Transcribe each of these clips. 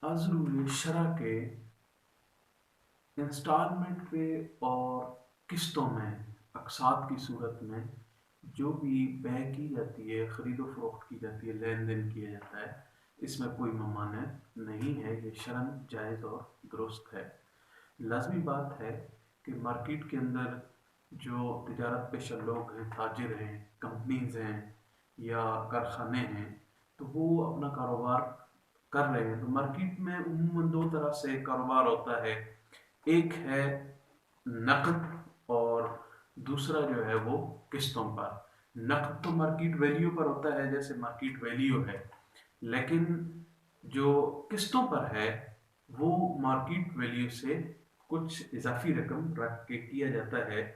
ضرور شرح کے انسٹالمنٹ پہ اور قسطوں میں اقساط کی صورت میں جو بھی بے کی جاتی ہے، خرید و فروخت کی جاتی ہے، لین دین کیا جاتا ہے، اس میں کوئی ممانعت نہیں ہے، یہ شرعاً جائز اور درست ہے۔ لازمی بات ہے کہ مارکیٹ کے اندر جو تجارت پیشہ لوگ ہیں، تاجر ہیں، کمپنیز ہیں یا کارخانے ہیں، تو وہ اپنا کاروبار کر رہے ہیں۔ تو مارکیٹ میں عموماً دو طرح سے کاروبار ہوتا ہے، ایک ہے نقد اور دوسرا جو ہے وہ قسطوں پر۔ نقد تو مارکیٹ ویلیو پر ہوتا ہے، جیسے مارکیٹ ویلیو ہے، لیکن جو قسطوں پر ہے وہ مارکیٹ ویلیو سے کچھ اضافی رقم رکھ کے کیا جاتا ہے۔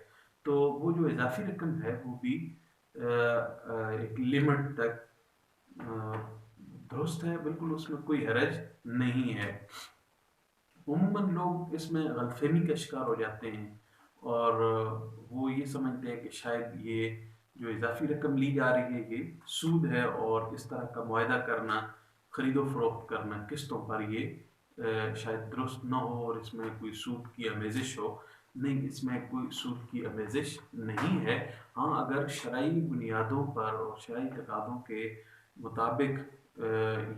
تو وہ جو اضافی رقم ہے وہ بھی ایک لمٹ تک درست ہے، بالکل اس میں کوئی حرج نہیں ہے۔ عموماً لوگ اس میں غلط فہمی کا شکار ہو جاتے ہیں اور وہ یہ سمجھتے ہیں کہ شاید یہ جو اضافی رقم لی جا رہی ہے یہ سود ہے، اور اس طرح کا معاہدہ کرنا، خرید و فروخت کرنا قسطوں پر، یہ شاید درست نہ ہو اور اس میں کوئی سود کی آمیزش ہو۔ نہیں، اس میں کوئی سود کی آمیزش نہیں ہے۔ ہاں، اگر شرعی بنیادوں پر اور شرعی تقاضوں کے مطابق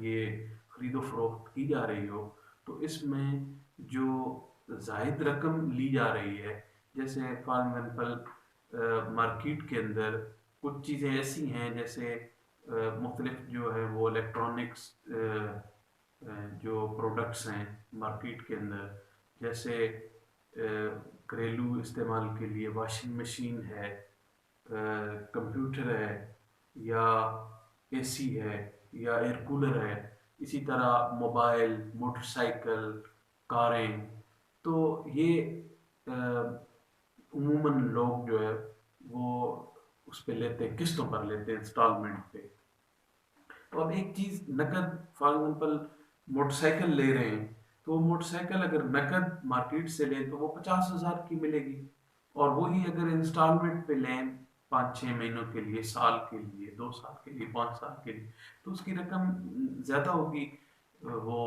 یہ خرید و فروخت کی جا رہی ہو تو اس میں جو زائد رقم لی جا رہی ہے، جیسے فار ایگزامپل مارکیٹ کے اندر کچھ چیزیں ایسی ہیں، جیسے مختلف جو ہے وہ الیکٹرانکس جو پروڈکٹس ہیں مارکیٹ کے اندر، جیسے گھریلو استعمال کے لیے واشنگ مشین ہے، کمپیوٹر ہے، یا اے سی ہے، یا ایئر کولر ہے، اسی طرح موبائل، موٹر سائیکل، کاریں، تو یہ عموماً لوگ جو ہے وہ اس پہ لیتے ہیں، قسطوں پر لیتے ہیں، انسٹالمنٹ پہ۔ تو اب ایک چیز نقد، فار ایگزامپل موٹر سائیکل لے رہے ہیں، تو وہ موٹر سائیکل اگر نقد مارکیٹ سے لیں تو وہ 50,000 کی ملے گی، اور وہی اگر انسٹالمنٹ پہ لیں 5-6 مہینوں کے لیے، سال کے لیے، 2 سال کے لیے، 5 سال کے لیے، تو اس کی رقم زیادہ ہوگی، وہ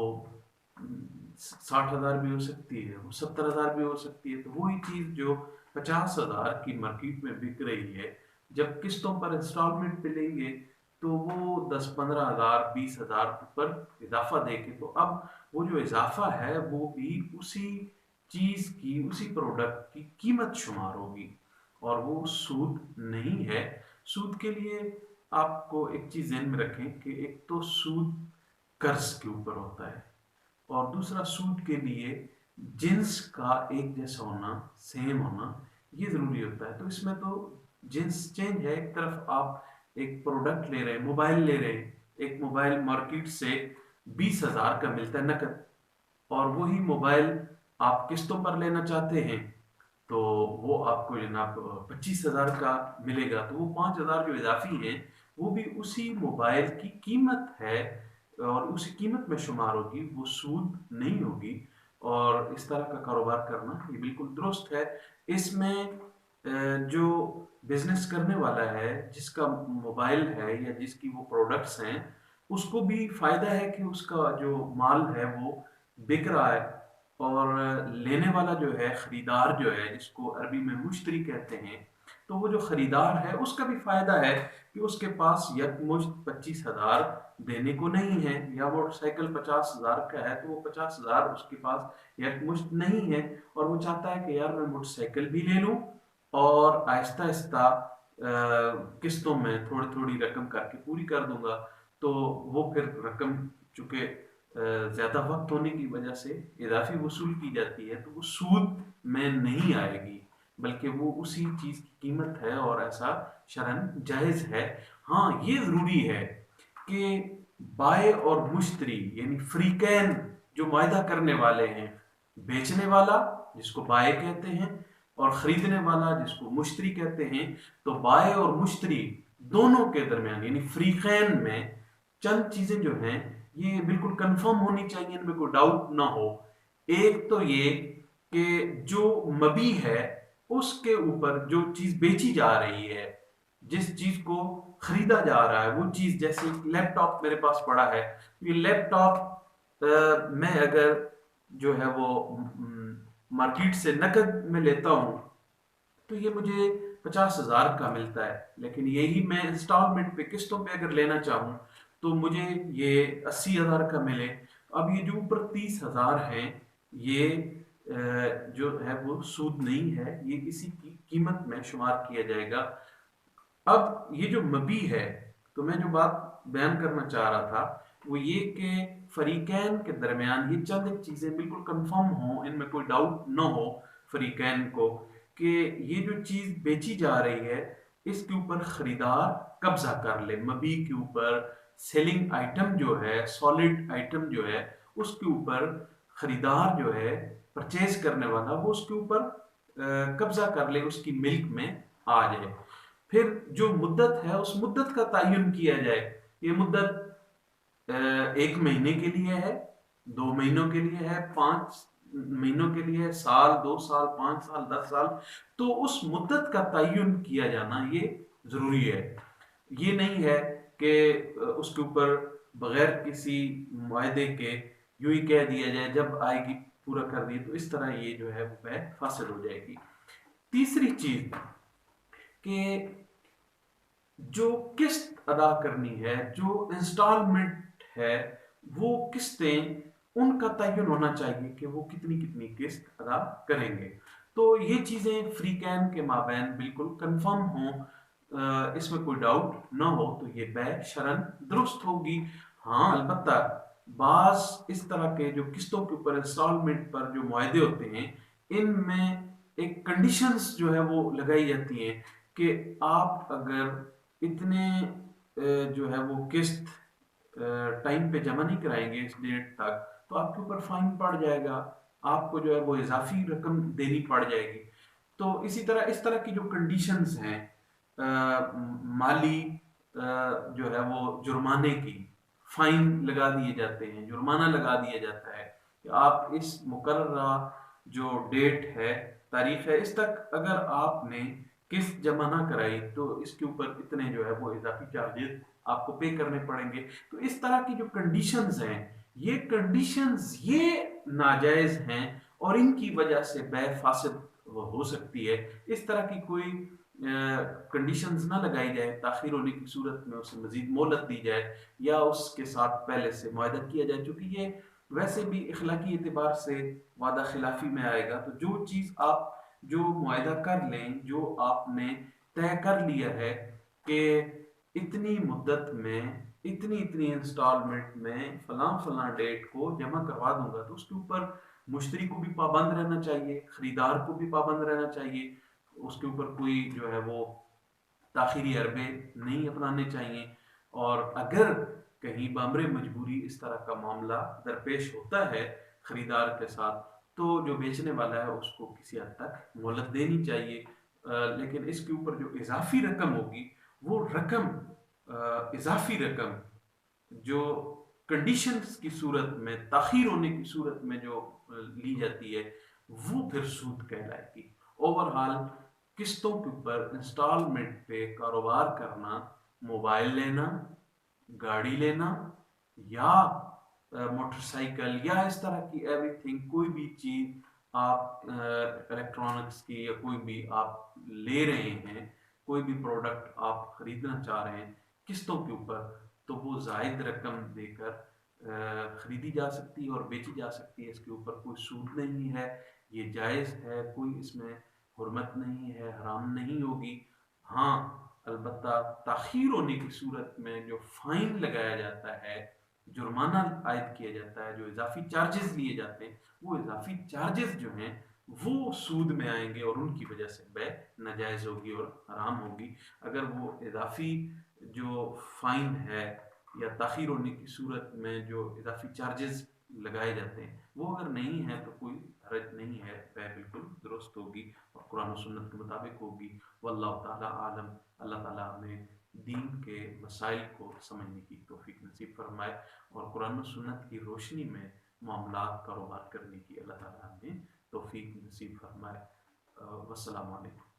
60,000 بھی ہو سکتی ہے، وہ 70,000 بھی ہو سکتی ہے۔ تو وہی چیز جو 50,000 کی مارکیٹ میں بک رہی ہے، جب قسطوں پر انسٹالمنٹ پہ لیں گے تو وہ 10-15,000 20,000 پر اضافہ دے کے، تو اب وہ جو اضافہ ہے وہ بھی اسی چیز کی، اسی پروڈکٹ کی قیمت شمار ہوگی، اور وہ سود نہیں ہے۔ سود کے لیے آپ کو ایک چیز ذہن میں رکھیں کہ ایک تو سود قرض کے اوپر ہوتا ہے، اور دوسرا سود کے لیے جنس کا ایک جیسا ہونا، سیم ہونا، یہ ضروری ہوتا ہے۔ تو اس میں تو جنس چینج ہے، ایک طرف آپ ایک پروڈکٹ لے رہے ہیں، موبائل لے رہے ہیں، ایک موبائل مارکیٹ سے 20,000 کا ملتا ہے نقد، اور وہی موبائل آپ قسطوں پر لینا چاہتے ہیں تو وہ آپ کو جناب 25,000 کا ملے گا۔ تو وہ 5,000 جو اضافی ہیں وہ بھی اسی موبائل کی قیمت ہے اور اسی قیمت میں شمار ہوگی، وہ سود نہیں ہوگی، اور اس طرح کا کاروبار کرنا یہ بالکل درست ہے۔ اس میں جو بزنس کرنے والا ہے، جس کا موبائل ہے یا جس کی وہ پروڈکٹس ہیں، اس کو بھی فائدہ ہے کہ اس کا جو مال ہے وہ بک رہا ہے، اور لینے والا جو ہے، خریدار جو ہے، جس کو عربی میں مشتری کہتے ہیں، تو وہ جو خریدار ہے اس کا بھی فائدہ ہے کہ اس کے پاس یکمشت 25,000 دینے کو نہیں ہے، یا موٹر سائیکل 50,000 کا ہے تو وہ 50,000 اس کے پاس یکمشت نہیں ہے، اور وہ چاہتا ہے کہ یار میں موٹر سائیکل بھی لے لوں اور آہستہ آہستہ قسطوں میں تھوڑی تھوڑی رقم کر کے پوری کر دوں گا۔ تو وہ پھر رقم چونکہ زیادہ وقت ہونے کی وجہ سے اضافی وصول کی جاتی ہے، تو وہ سود میں نہیں آئے گی، بلکہ وہ اسی چیز کی قیمت ہے، اور ایسا شرعاً جائز ہے۔ ہاں، یہ ضروری ہے کہ بائع اور مشتری یعنی فریقین جو معاہدہ کرنے والے ہیں، بیچنے والا جس کو بائع کہتے ہیں اور خریدنے والا جس کو مشتری کہتے ہیں، تو بائع اور مشتری دونوں کے درمیان یعنی فریقین میں چند چیزیں جو ہیں یہ بالکل کنفرم ہونی چاہیے، ان میں کوئی ڈاؤٹ نہ ہو۔ ایک تو یہ کہ جو مبی ہے اس کے اوپر جو چیز بیچی جا رہی ہے، جس چیز کو خریدا جا رہا ہے، وہ چیز، جیسے لیپ ٹاپ میرے پاس پڑا ہے، یہ لیپ ٹاپ میں اگر جو ہے وہ مارکیٹ سے نقد میں لیتا ہوں تو یہ مجھے 50,000 کا ملتا ہے، لیکن یہی میں انسٹالمنٹ پہ قسطوں پہ اگر لینا چاہوں تو مجھے یہ 80,000 کا ملے۔ اب یہ جو اوپر 30,000 ہیں، یہ جو ہے وہ سود نہیں ہے، یہ اسی کی قیمت میں شمار کیا جائے گا۔ اب یہ جو مبی ہے، تو میں جو بات بیان کرنا چاہ رہا تھا وہ یہ کہ فریقین کے درمیان یہ چند ایک چیزیں بالکل کنفرم ہوں، ان میں کوئی ڈاؤٹ نہ ہو فریقین کو، کہ یہ جو چیز بیچی جا رہی ہے اس کے اوپر خریدار قبضہ کر لے، مبی کے اوپر سیلنگ آئٹم جو ہے، سالڈ آئٹم جو ہے، اس کے اوپر خریدار جو ہے، پرچیز کرنے والا، وہ اس کے اوپر قبضہ کر لے، اس کی ملک میں آ جائے۔ پھر جو مدت ہے اس مدت کا تعین کیا جائے، یہ مدت 1 مہینے کے لیے ہے، 2 مہینوں کے لیے ہے، 5 مہینوں کے لیے ہے، سال، 2 سال، 5 سال، 10 سال، تو اس مدت کا تعین کیا جانا یہ ضروری ہے۔ یہ نہیں ہے کہ اس کے اوپر بغیر کسی معاہدے کے یوں ہی کہہ دیا جائے جب آئے گی پورا کر دیے، تو اس طرح یہ جو ہے وہ بیع فاسد ہو جائے گی۔ تیسری چیز کہ جو قسط ادا کرنی ہے، جو انسٹالمنٹ ہے، وہ قسطیں ان کا تعین ہونا چاہیے کہ وہ کتنی کتنی قسط ادا کریں گے۔ تو یہ چیزیں فریقین کے مابین بالکل کنفرم ہوں، اس میں کوئی ڈاؤٹ نہ ہو، تو یہ بیع شرعاً درست ہوگی۔ ہاں البتہ بعض اس طرح کے جو قسطوں کے اوپر انسٹالمنٹ پر جو معاہدے ہوتے ہیں، ان میں ایک کنڈیشنز جو ہے وہ لگائی جاتی ہیں کہ آپ اگر اتنے جو ہے وہ قسط ٹائم پہ جمع نہیں کرائیں گے اس ڈیٹ تک، تو آپ کے اوپر فائن پڑ جائے گا، آپ کو جو ہے وہ اضافی رقم دینی پڑ جائے گی۔ تو اسی طرح اس طرح کی جو کنڈیشنز ہیں مالی جو ہے وہ جرمانے کی، فائن لگا دیے جاتے ہیں، جرمانہ لگا دیا جاتا ہے کہ آپ اس مقررہ جو ڈیٹ ہے، تاریخ ہے، اس تک اگر آپ نے قسط جمع نہ کرائی تو اس کے اوپر اتنے جو ہے وہ اضافی چارجز آپ کو پے کرنے پڑیں گے۔ تو اس طرح کی جو کنڈیشنز ہیں، یہ کنڈیشنز یہ ناجائز ہیں اور ان کی وجہ سے بیع فاسد ہو سکتی ہے۔ اس طرح کی کوئی کنڈیشنز نہ لگائی جائے، تاخیر ہونے کی صورت میں اسے مزید مہلت دی جائے یا اس کے ساتھ پہلے سے معاہدہ کیا جائے، چونکہ یہ ویسے بھی اخلاقی اعتبار سے وعدہ خلافی میں آئے گا۔ تو جو چیز آپ جو معاہدہ کر لیں، جو آپ نے طے کر لیا ہے کہ اتنی مدت میں اتنی اتنی انسٹالمنٹ میں فلاں فلاں ڈیٹ کو جمع کروا دوں گا، تو اس کے اوپر مشتری کو بھی پابند رہنا چاہیے، خریدار کو بھی پابند رہنا چاہیے، اس کے اوپر کوئی جو ہے وہ تاخیری حربے نہیں اپنانے چاہیے۔ اور اگر کہیں بامر مجبوری اس طرح کا معاملہ درپیش ہوتا ہے خریدار کے ساتھ، تو جو بیچنے والا ہے اس کو کسی حد تک مہلت دینی چاہیے، لیکن اس کے اوپر جو اضافی رقم ہوگی، وہ رقم اضافی رقم جو کنڈیشنز کی صورت میں، تاخیر ہونے کی صورت میں جو لی جاتی ہے، وہ پھر سود کہلائے گی۔ اوورہال قسطوں کے اوپر انسٹالمنٹ پہ کاروبار کرنا، موبائل لینا، گاڑی لینا یا موٹر سائیکل یا اس طرح کی ایوری تھنگ، کوئی بھی چیز آپ الیکٹرانکس کی یا کوئی بھی آپ لے رہے ہیں، کوئی بھی پروڈکٹ آپ خریدنا چاہ رہے ہیں قسطوں کے اوپر، تو وہ زائد رقم دے کر خریدی جا سکتی ہے اور بیچی جا سکتی ہے۔ اس کے اوپر کوئی سود نہیں ہے، یہ جائز ہے، کوئی اس میں حرمت نہیں ہے، حرام نہیں ہوگی۔ ہاں البتہ تاخیر ہونے کی صورت میں جو فائن لگایا جاتا ہے، جرمانہ عائد کیا جاتا ہے، جو اضافی چارجز لیے جاتے ہیں، وہ اضافی چارجز جو ہیں وہ سود میں آئیں گے اور ان کی وجہ سے بیع ناجائز ہوگی اور حرام ہوگی۔ اگر وہ اضافی جو فائن ہے یا تاخیر ہونے کی صورت میں جو اضافی چارجز لگائے جاتے ہیں وہ اگر نہیں ہے تو کوئی حرج نہیں ہے، بیع بالکل درست ہوگی اور قرآن و سنت کے مطابق ہوگی۔ واللہ تعالیٰ عالم۔ اللہ تعالیٰ ہمیں دین کے مسائل کو سمجھنے کی توفیق نصیب فرمائے اور قرآن و سنت کی روشنی میں معاملات کاروبار کرنے کی اللہ تعالیٰ ہمیں توفیق نصیب فرمائے۔ والسلام علیکم۔